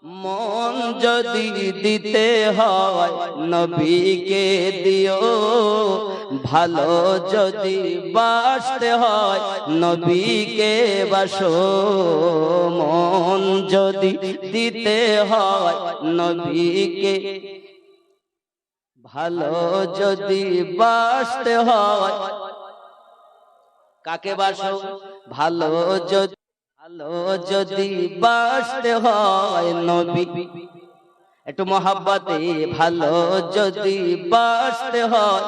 মন যদি দিতে হয় নবীকে দিও, ভালো যদি বাসতে হয় নবীকে বাসো। মন যদি দিতে হয় নবীকে, ভালো যদি বাসতে হয় কাকে বাসো? ভালো যদি বাসতে হয় নবী, একটু মহাব্বতে ভালো যদি বাসতে হয়,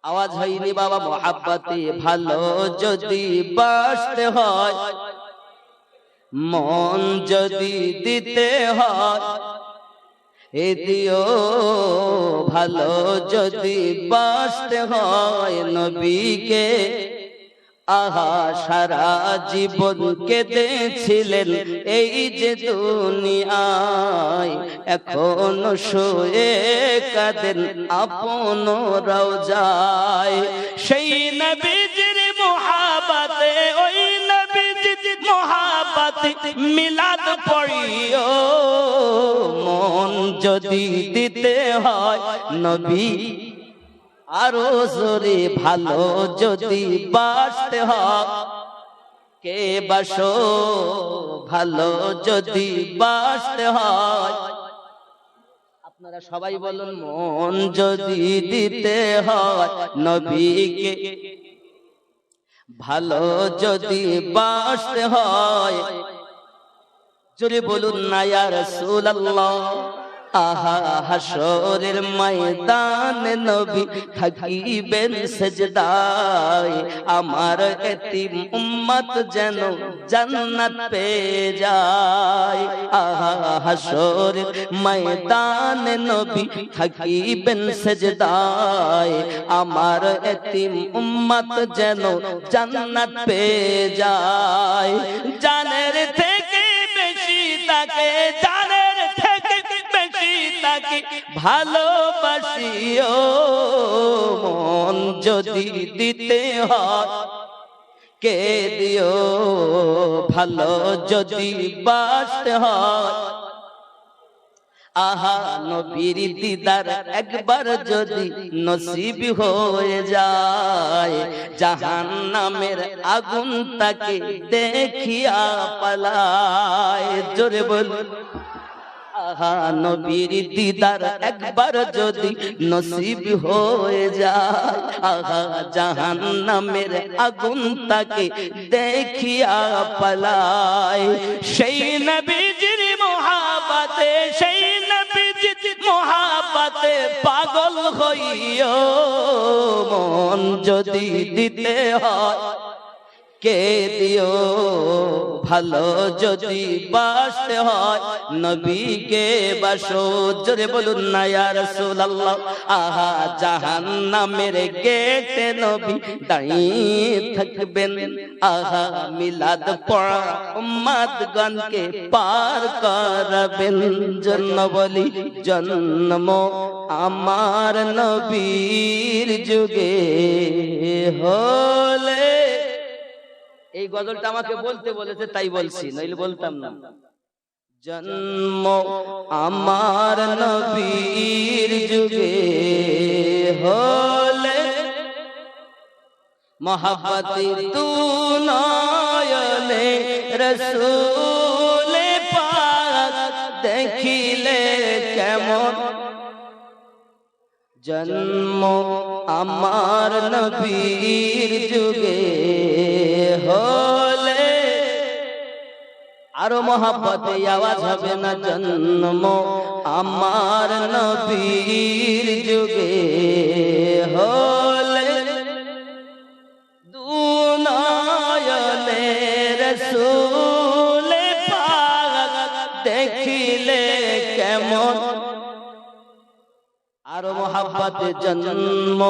আওয়াজ হয়নি বাবা, মহাব্বতে ভালো যদি বাসতে হয়, মন যদি দিতে হয় এ দিও, ভালো যদি বাসতে হয় নবীকে। আহা সারা জীবন কেঁদেছিলেন এই যে দুনিয়ায়, এখন শুয়ে কাঁদেন আপন রওজায়। সেই নবীজির মুহাব্বতে, ওই নবীজির মুহাব্বতে মিলাদ পড়িও। মন যদি দিতে হয় নবী, আরো জোরে ভালো যদি বাসতে হয় কে বাসো, ভালো যদি বাসতে হয়। আপনারা সবাই বলুন, মন যদি দিতে হয় নবীকে, ভালো যদি বাসতে হয়, জোরে বলুন না ইয়া রাসূলুল্লাহ। আহা হাসরের ময়দানে নবী থাকিবেন সেজদায়, আমার এতিম উম্মত যেন জান্নাত পেয়ে যায়। আহা হাসরের ময়দানে নবী থাকিবেন সেজদায়, আমার এতিম উম্মত যেন জান্নাত পেয়ে যায়। জানের থেকে বেশি তাকে, জানের থেকে বেশি তাকে ভালোবাসিও। মন যদি দিতে হয় কে দিও, ভালো যদি বাসতে হয়। আহা নবীর দিদার একবার যদি নসিব হয়ে যায়, জাহান্নামের আগুন তাকে দেখিয়া পালায়। জোরে বলুন, আহা নবীর দিদার একবার যদি নসিব হয়ে যায়, আহা জাহান্নামের আগুন তাকে দেখিয়া পালায়। সেই নবীজির মুহাব্বতে, সেই নবীজির মুহাব্বতে পাগল হইও। মন যদি দিতে হয় কে দিও, ভালো যদি বাসতে হয় নবীকে বাসো। জোরে বলুন না ইয়া রাসূলুল্লাহ। আহা জাহান্নামের গেটে নবী দাঁড়িয়ে থাকবেন, আহা মিলাদ পড়া উম্মতগণকে পার করাবেন। জন্য বলি জন্ম আমার নবীর যুগে হলে। এই গজলটা আমাকে বলতে বলেছে তাই বলছি, নইলে বলতাম না। জন্ম আমার নবীর যুগে হলে, মহাব্বতে তু নয়নে রসূল পাক দেখিলে কেমন। জন্ম আমার নবীর যুগে হলে, আরো মহাব্বতে আওয়াজ হবে না। জন্ম আমার নবীর যুগে হলে, দু নয়নে রাসূল পাক দেখিলে কেমন। আরো মহাব্বতে জন্ম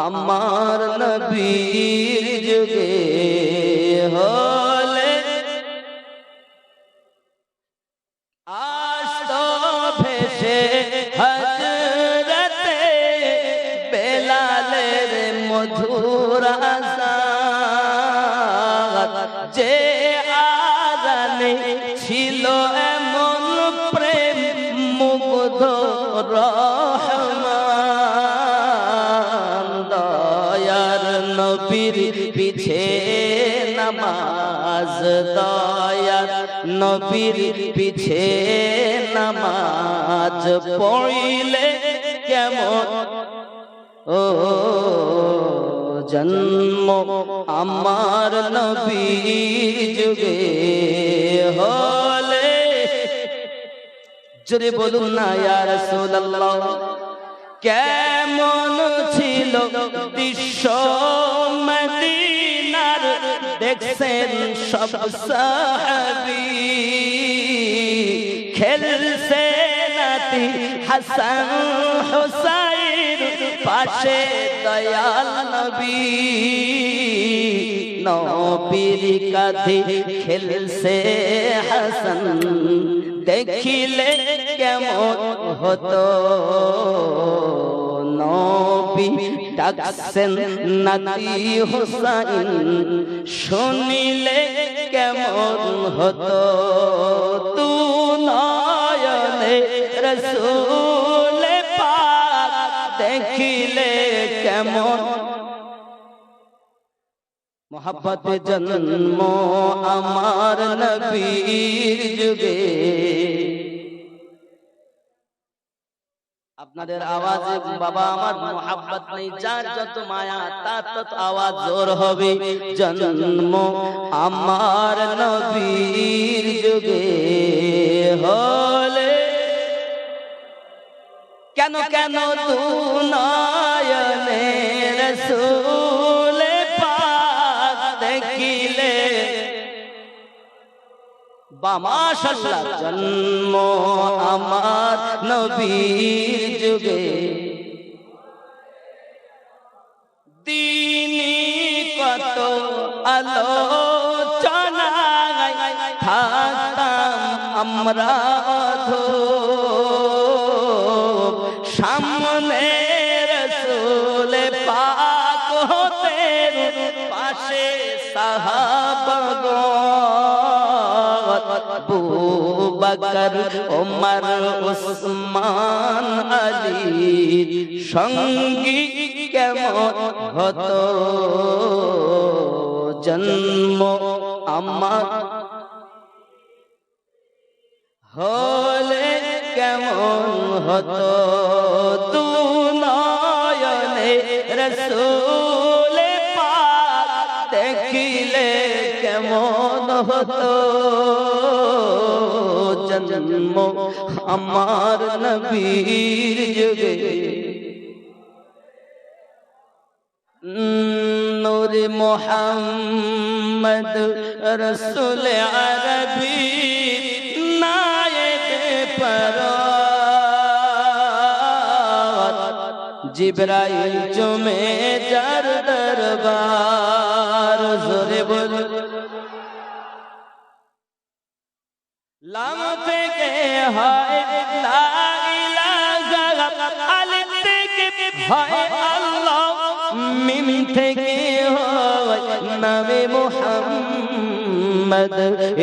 আমার নবীর যুগে হলে, আসতো ভেসে হযরতে বেলালের মধুর আযান, যে আযানে ছিল দয়ার নবীর পিছে নামাজ পড়িলে কেমন ও জন্ম আমার নবীর যুগে হলে জোরে বলুন না ইয়া রাসূলুল্লাহ কেমন ছিল দৃশ্য মদিনার দেখছেন সব সাহাবী খেলছে নাতি হাসান হুসাইন পাশে দয়াল নবী নবীর কাঁধে খেলছে হাসান দেখিলে কেমন হতো নবী ডাকছেন নাতি হুসাইন শুনিলে কেমন হতো তু নয়নে রাসূল পাক দেখিলে কেমন মোহাব্বতে জন্ম আমার নবীর যুগে আপনাদের আওয়াজে বাবা আমার মোহাব্বত নেই যার যত মায়া তার তত আওয়াজ জোর হবে জন্ম আমার নবীর যুগে হলে কেন কেন তু নয়নে রাসূল পাক দেখিলে বা মাশাআল্লাহ জন্ম আমার নবীর যুগে দিনী কত আলোচনায় থাকতাম আমরা সামনে রাসূল পাক হতেন পাশে সাহাবাগণ আবু বকর ওমর উসমান আলী সঙ্গী কেমন হতো জন্ম আমার হলে কেমন হতো তু নয়নে রাসূল পাক দেখিলে কেমন হতো জন্ম আমার নবীর যুগে নূর মুহাম্মদ রাসূল আরবী জিবরাইল চুমে যার দরবার জোরে বল লাম থেকে হয় লা ইলাহা আলিফ থেকে হয় আল্লাহ মিম থেকে হয় নামে মুহাম্মদ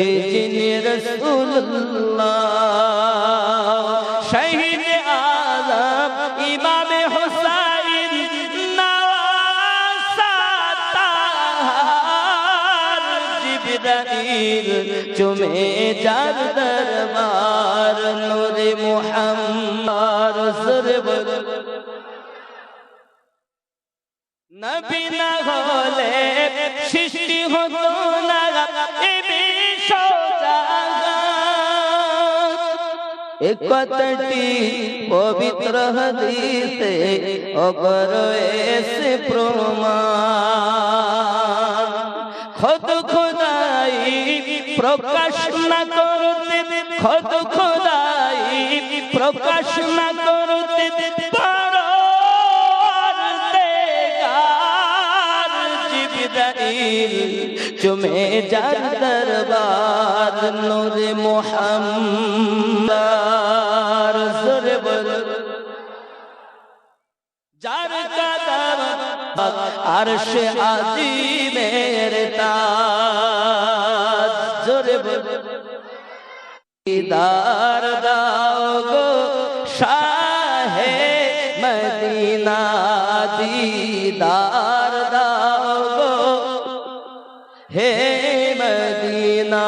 এই যিনি রাসূলুল্লাহ শহীদ আযম ইমাম হুসাইন নওয়াসাতার জিবরাইল চুমে যার দরবার নূরে মুহাম্মদ সুরবল নবী না হলে সৃষ্টি হতো না এ বিশ্ব এক কথাটি পবিত্র হাদিসে অগর এসে প্রমাণ খোদ খোদাই প্রকাশ না করতে খোদ খোদাই প্রকাশ না করতে চুমে যার দরবার নূরে মুহাম্মদ জোরে বল যার কদম আরশ আজিমের তাজ জোরে বল দিদার দাও গো শাহে মদিনা দিদার দাও গো হে মদিনা মদিনা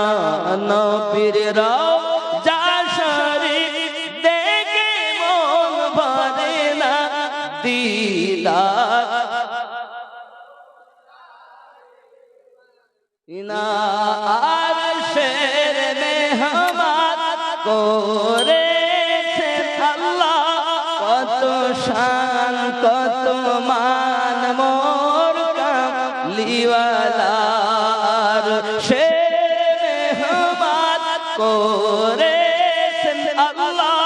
নবীর রওজা শরীফ দেখে মন ভরে না দিদার আরশের মেহমান করেছেন আল্লাহ কত শান কত মান মোর কামলিওয়ালার সে মেহমান করেছেন আল্লাহ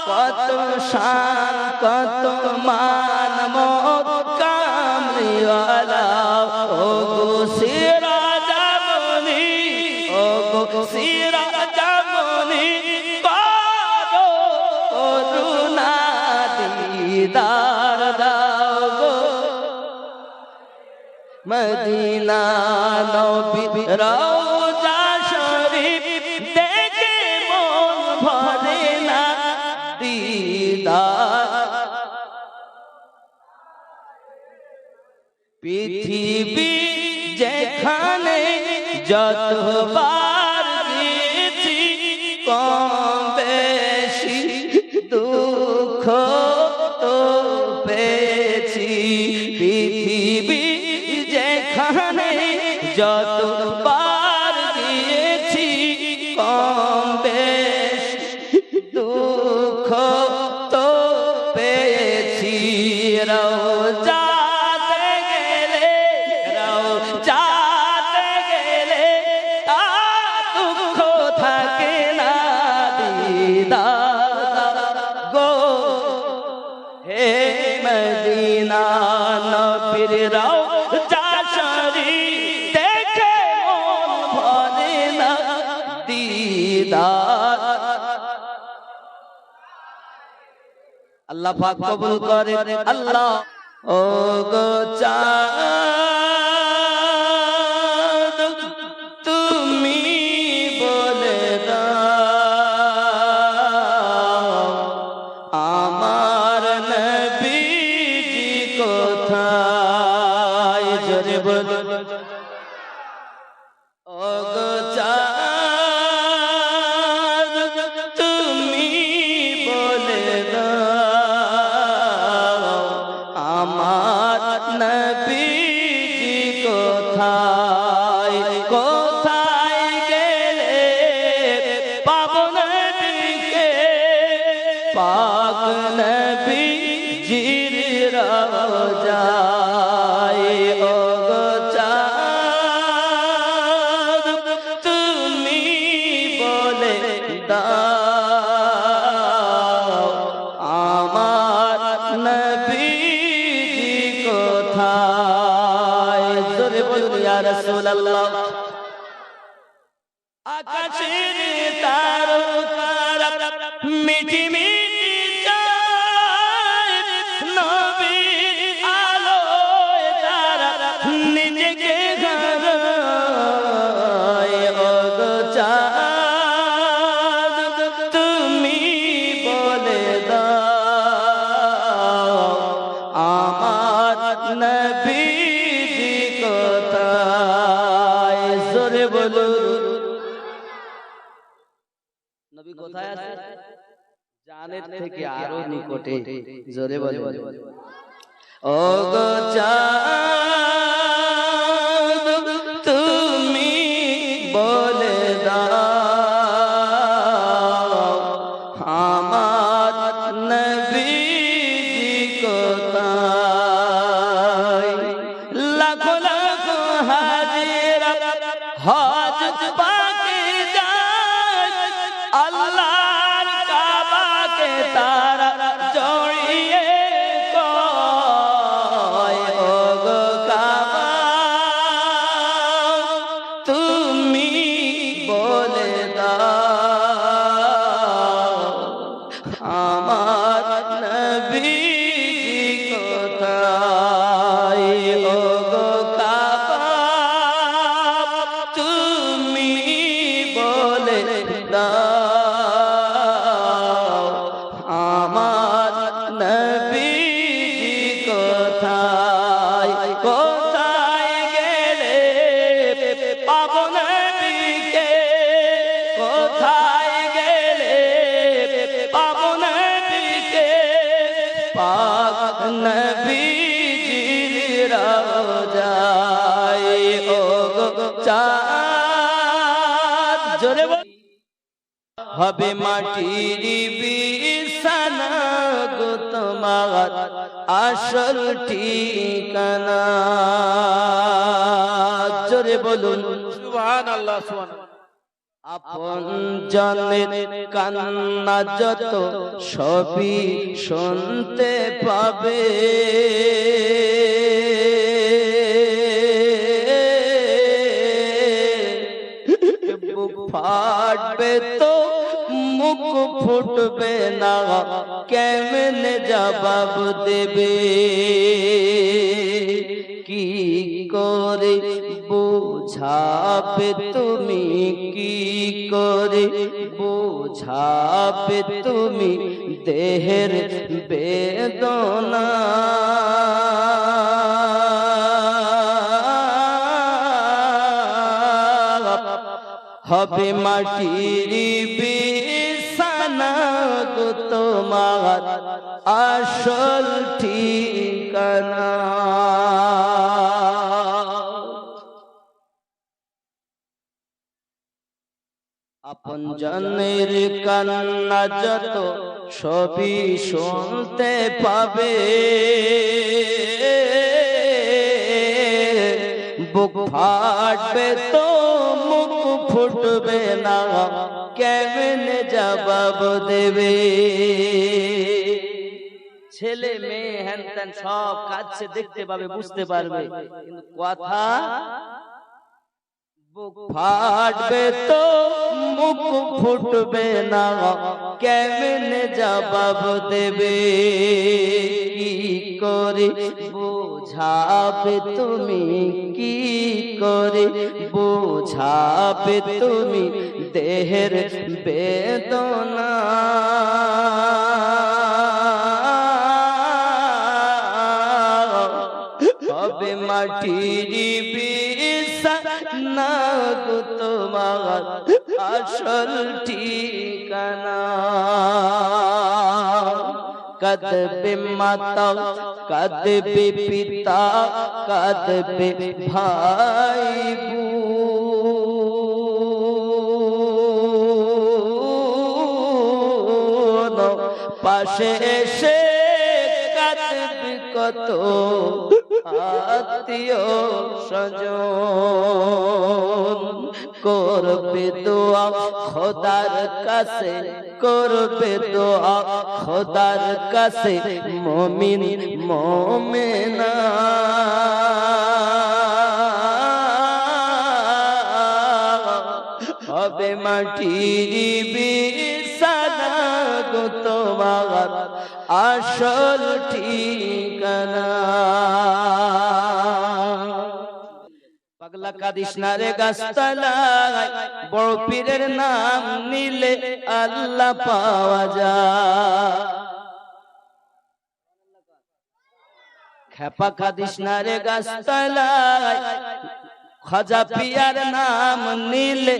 কত শান কত মান মোর কামলিওয়ালা ও গো সিরাজমনি ও গো সিরাজমনি করো করুণা দিদার দাও গো মদিনা নবীর রওজা শরীফ দেখে মন ভরে না দিদার পৃথিবী যেখানে যতবার গেছি কম বেশি দুঃখ তো পেয়েছি পৃথিবী যেখানে যতবার গিয়েছি কম বেশি দুঃখ তো পেয়েছি রওজাতে গেলে রওজাতে গেলে আর দুঃখ থাকে না দিদার গো হে মদিনা নবীর রওজা শরীফ দেখে মন ভরে না দিদার আল্লাহ পাক কবুল করে আল্লাহ ও গো চাঁদ তুমি বলে দাও আমার নবীজি কোথায় জোরে বলো ও গো চাঁদ তুমি বলে দাও আমার নবীজি কোথায় কোথায় গেলে পাবো নবীকে পাক নবীজির রওজায় ও গো চাঁদ তুমি বলে দাও আমার নবীজি কোথায় জোরে বলুন ইয়া রাসূলুল্লাহ আকাশের তারকারা মিঠি মিঠি চায় নবীর আলোয় তারা নিজেকে হারায় ও গো চাঁদ তুমি বলে দাও আমার নবীজি কোথায় জোরে বলুন নবী কোথায় আছে জানের থেকে আরো নিকটে জোরে বলুন ও গো চাঁদ তুমি বলে দাও আমার নবীজি কোথায় লাখো লাখো হাজিরা হজ পাকে যায় আল্লাহর কাবাকে তারা জড়িয়ে কয় ও গো কাবা তুমি বলে দাও আমার নবীজি কোথায় ও গো কাবা তুমি বলে দাও আমার নবীজি কোথায় কোথায় গেলে পাবো নবীকে নবীজির রওজায় ও গো চাঁদ জোরে বল হবে মাটির বিছানা গো তোমার আসল ঠিকানা জোরে বলুন সুবহানাল্লাহ সুবহানাল্লাহ। আপন জনের কান্না যত সবই শুনতে পাবে বুক ফাটবে তো মুখ ফুটবে না কেমনে জবাব দেবে কি করে বোঝাবে তুমি কি করে বোঝাবে তুমি দেহের বেদনা হবে মাটির বিছানা গো তোমার আসল ঠিকানা আপন জনের কান্না যত সবই শুনতে পাবে বুক ফাটবে তো মুখ ফুটবে না কেমনে জবাব দেবে ছেলে মেয়ে হ্যান ত্যান সব কাছে দেখতে পাবে বুঝতে পারবে কিন্তু কথা বুক ফাটবে তো মুখ ফুটবে না কেমনে জবাব দেবে কি করে বোঝাবে তুমি কি করে বোঝাবে তুমি দেহের বেদনা হবে মাটির বিছানা গো তোমার আসল ঠিকানা কাঁদবে মাতা কাঁদবে পিতা কাঁদবে ভাই বোন পাশে এসে কাঁদবে কত আত্মীয় স্বজন করবে দোয়া খোদার কাছে করবে দোয়া খোদার কাছে মুমিন মুমিনা হবে মাটির বিছানা গো তোমার আসল ঠিকানা পাগলা কাদিস না রে গাছতলায় বড় পীরের নাম নিলে আল্লাহ পাওয়া যায় খেপা কাদিস না রে গাছতলায় খাজা পিয়ার নাম নিলে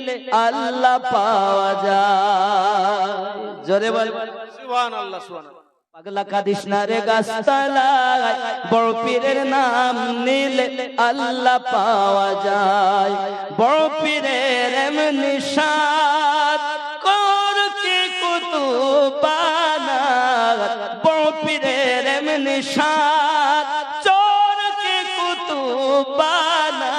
আল্লাহ পাওয়া যায় জোরে বল সুবহানাল্লাহ সুবহানাল্লাহ। পাগলা কাদিস না রে গাছতলায় বড় পীরের নাম নিলে আল্লাহ পাওয়া যায় বড় পীরের এমনি শান করকে কুতুবানা বড় পীরের এমনি শান চোরকে কুতুবানা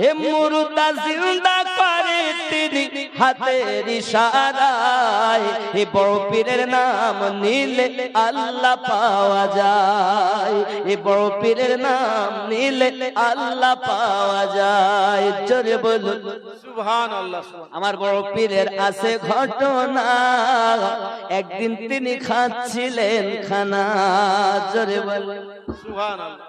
হে মুর্দা জিন্দা করে তিনি হাতের ইশারায় হে বড় পীরের নাম নিলে আল্লাহ পাওয়া যায় হে বড় পীরের নাম নিলে আল্লাহ পাওয়া যায় জোরে বলুন সুবহানাল্লাহ সুবহানাল্লাহ। আমার বড় পীরের আছে ঘটনা একদিন তিনি খাচ্ছিলেন খানা জোরে বলুন সুবহানাল্লাহ।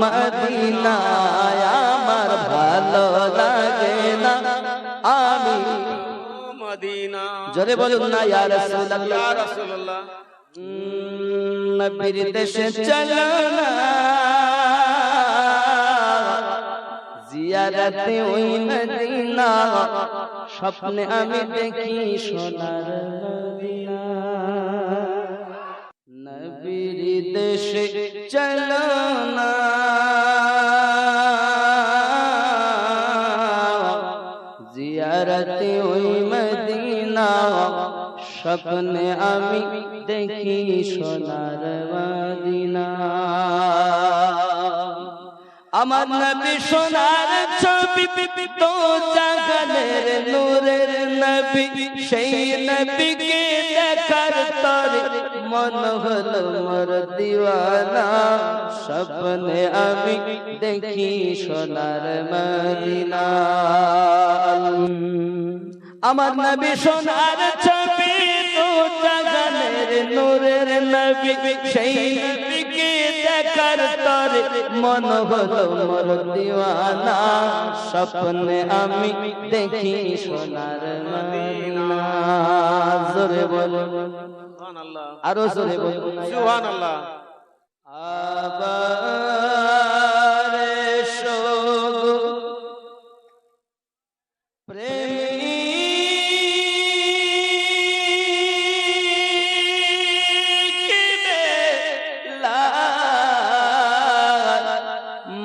মদিনায় আমার ভালো লাগে না আমি মদিনা জোরে বলুন না ইয়া রাসূলুল্লাহ ইয়া রাসূলুল্লাহ নবীর দেশে চলো না জিয়ারতে ওই মদিনা স্বপ্নে আমি দেখি সোনার মদিনা নবীর দেশে চলো না জিয়ারতে ওই মদিনা স্বপ্নে আমি দেখি সোনার মদিনা আমার নবী সোনার ছবি তো জাগানের নূরের নবী সেই নবীকে দেখার তরে মন হলো মোর দিওয়ানা স্বপ্নে আমি দেখি সোনার মদিনা আমার নবী সোনার ছবি তো জাগানের নূরের নবী সেই নবীকে দেখার তরে মন হলো মোর দিওয়ানা স্বপ্নে আমি দেখি সোনার মদিনা জোরে বলো সুবহানাল্লাহ আরো জোরে বলো সুবহানাল্লাহ আবার এসো প্রেমী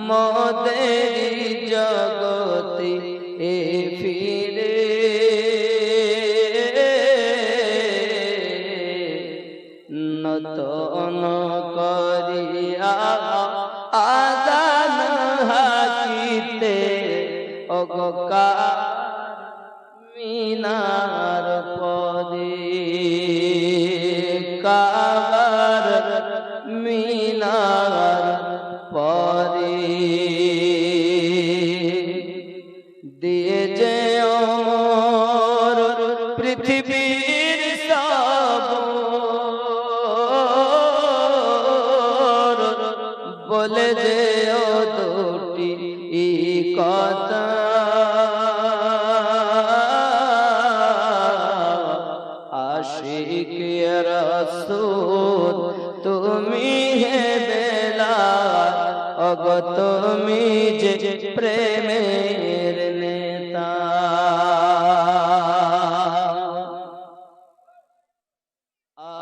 মোদের জগতে এ ফিরে নতন করিয়া আদান হাকিতে অগকা মিনার পদে কাবার মিনার পরে দিয়ে যে অমর পৃথিবীর সব বলে যে ও দুটি কথা আশিক রাসূল তুমি হে বেলাল ওগো তুমি যে প্রেমের নেতা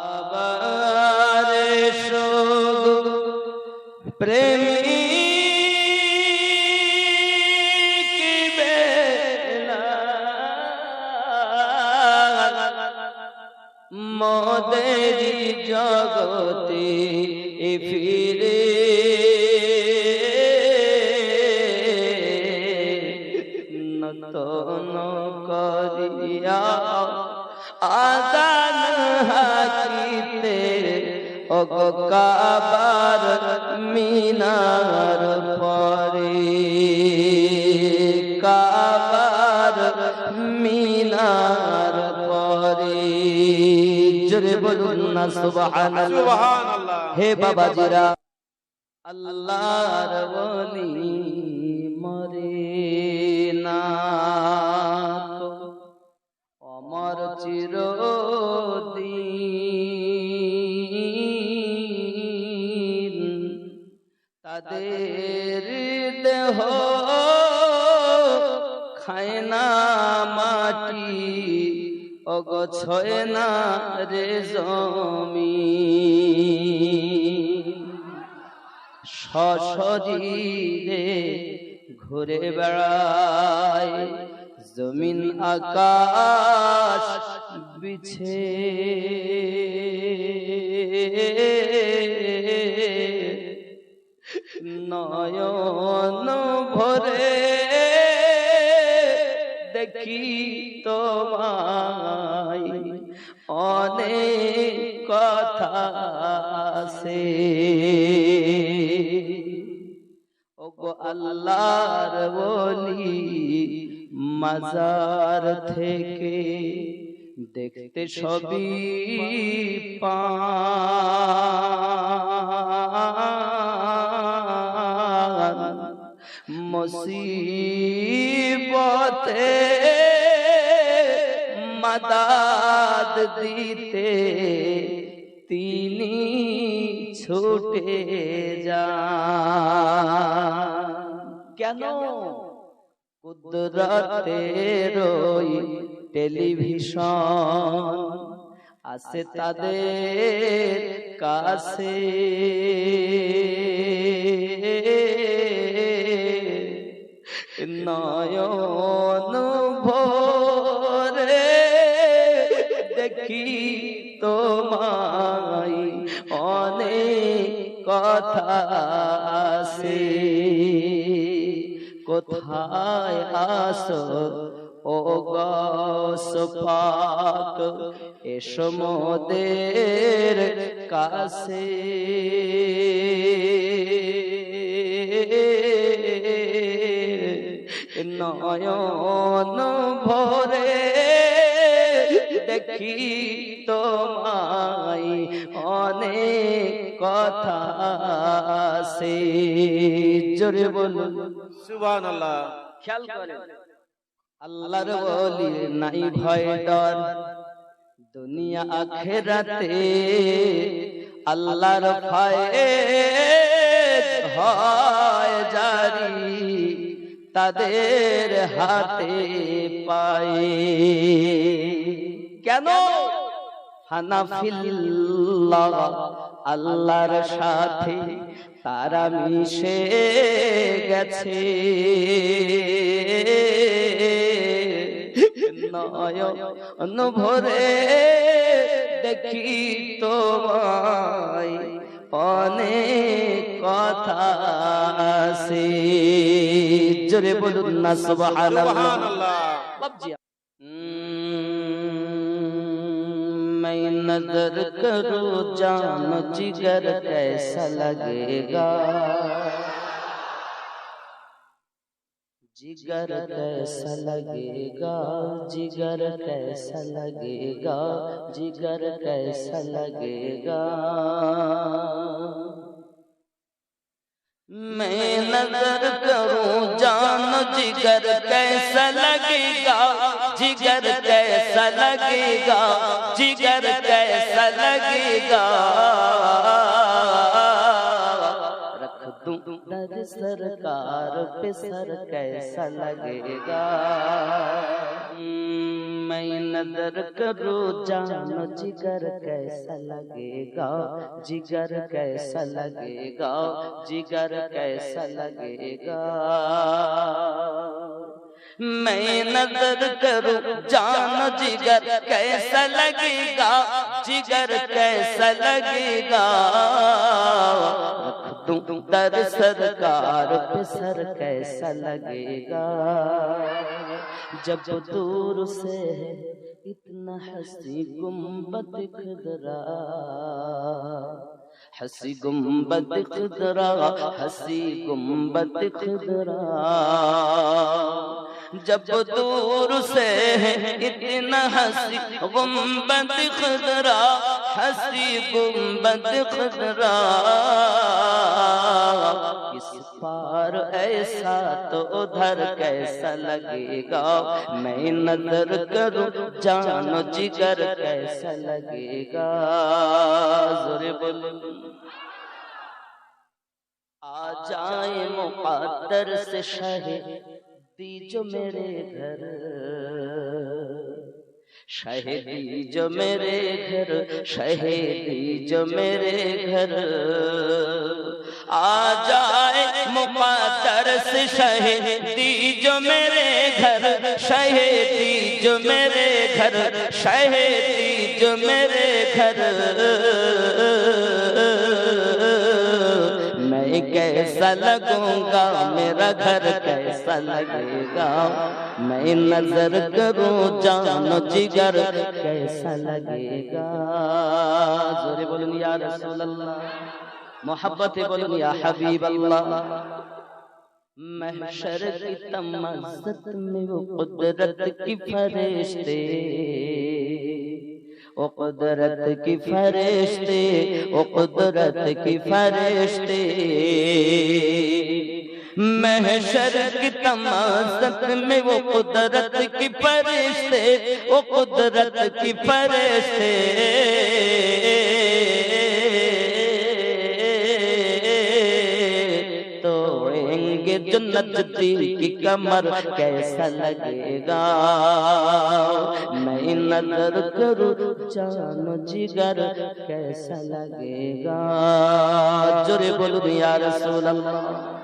আবার এসো প্রেমী মোদের জগতে ফিরে নতন করিয়া আদান হাকিতে ওগো কাবার মিনার পরে কাবার মিনার পরে জোরে বলুন না সুবহানাল্লাহ সুবহানাল্লাহ হে বাবাজিরা আল্লাহর ওলি মরে না তো অমর চিরদিন তাদের দেহ খায় না মাটি ওগো ছয় না রে জমিন সশরীরে ঘুরে বেড়ায় জমিন আকাশ বিছে নয়ন ভরে দেখি তোমায় অনেক কথা আছে ওগো আল্লাহর ওলি মাজার থেকে দেখতে সবই মুসিবতে মদদ দিতে তিনি ছুটে যান। কেন? কুদরতের ওই টেলিভিশন আছে তাদের কাছে, নয়ন ভরে দেখি তোমায় অনেক কথা আছে, কোথায় আসো ও গৌস পাক, এসো মোদের কাছে। নয়ন ভরে দেখি তোমায় অনেক কথা আছে। জোরে বলুন সুবহানাল্লাহ। খেয়াল করেন, আল্লাহর ওলি নাই ভয় ডর, দুনিয়া আখিরাতে আল্লাহর ভয়ে হয় জারি তাদের হাতে পায়ে। কেন? হানাফিল্লাহ আল্লাহর সাথে তারা মিশে গেছে, নয়ন ভরে দেখি তোমায় অনেক কথা আছে। জোরে বলুন না সুবহানাল্লাহ। বাবজি मैं नजर करूं जान जिगर कैसा लगेगा, जिगर कैसा लगेगा, जिगर कैसा लगेगा, जिगर कैसा लगेगा। मैं नजर करूं जान जिगर कैसा लगेगा, जिगर कैसा लगेगा, जिगर कैसा लगेगा। रख दूं दर सरकार पे सर कैसा लगेगा। मैं नजर करूं जानो जिगर कैसा लगेगा, जिगर कैसा लगेगा, जिगर कैसा लगेगा। मैं नजर करूं जानो जिगर कैसा लगेगा, जिगर कैसा लगेगा। रख दूं दर सरकार पे सर कैसा लगेगा। जब दूर से इतना हंसी गुंबद खुदरा, हंसी गुंबद खुदरा, हंसी गुंबद खुदरा। जब दूर से इतना हंसी गुंबद खुदरा, हंसी गुंबद खुदरा। इस पार ऐसा तो उधर कैसा लगेगा। मैं नजर करूं जानो जिगर कैसा लगेगा। जोरे बोलो। आ जाए मुक़द्दर से शहीदी जो मेरे घर, शहीदी जो मेरे घर, शहीदी जो मेरे घर। आ जाए मुक़द्दर से शहीदी जो मेरे घर, शहीदी जो मेरे घर, शहीदी जो मेरे घर। मैं कैसा लगूंगा, मेरा घर कैसा लगेगा। मैं नजर करूं जानो जिगर कैसा लगेगा। जोरे बोलूं या रसूल अल्लाह, मोहब्बत बोलूं या हबीब अल्लाह। महशर की तमज़्ज़त में वो कुदरत की फरिश्ते, ओ कुदरत की फरिश्ते, ओ कुदरत की फरिश्ते। محشر کی تمازت میں وہ قدرت کی فرشتے، وہ قدرت کی فرشتے توڑیں گے جنت کی کمر، کیسا لگے گا؟ میں نظر کروں جان و جگر، کیسا لگے گا؟ جرے بولو یا رسول اللہ۔